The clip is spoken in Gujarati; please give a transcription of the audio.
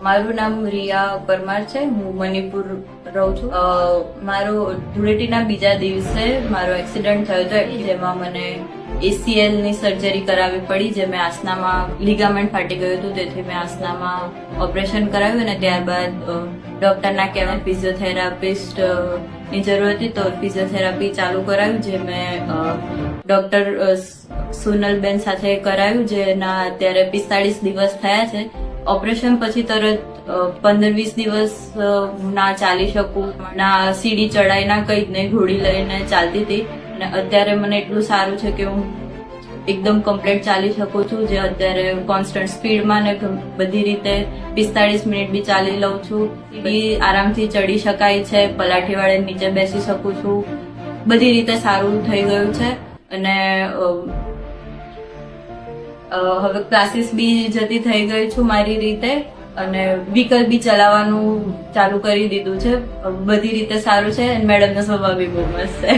મારું નામ રિયા પરમાર છે. હું મણિપુર રહું છું. મારો ધૂળેટીના બીજા દિવસે મારો એક્સિડન્ટ થયો હતો, જેમાં મને ACL ની સર્જરી કરાવવી પડી. જે મેં આસનામાં લિગામેન્ટ ફાટી ગયું હતું, તેથી મેં આસનામાં ઓપરેશન કરાવ્યું અને ત્યારબાદ ડોક્ટરના કહેવાય ફિઝિયોથેરાપિસ્ટ ની જરૂર હતી, તો ફિઝિયોથેરાપી ચાલુ કરાવ્યું, જે મેં ડોક્ટર સોનલબેન સાથે કરાવ્યું, જેના અત્યારે 45 દિવસ થયા છે. ઓપરેશન પછી તરત 15-20 દિવસ ના ચાલી શકું, ના સીડી ચડાઈ, ના કઈ જ નહીં, ઘોડી લઈને ચાલતી હતી. અને અત્યારે મને એટલું સારું છે કે હું એકદમ કમ્પ્લીટ ચાલી શકું છું, જે અત્યારે કોન્સ્ટન્ટ સ્પીડમાં ને બધી રીતે 45 મિનિટ બી ચાલી લઉં છું. બી આરામથી ચડી શકાય છે, પલાઠી વાળે નીચે બેસી શકું છું. બધી રીતે સારું થઈ ગયું છે. અને હવે ક્લાસીસ બી જતી થઈ ગઈ છું મારી રીતે, અને વ્હીકલ બી ચલાવવાનું ચાલુ કરી દીધું છે. બધી રીતે સારું છે. મેડમનો સ્વભાવ બી બહુ મસ્ત છે.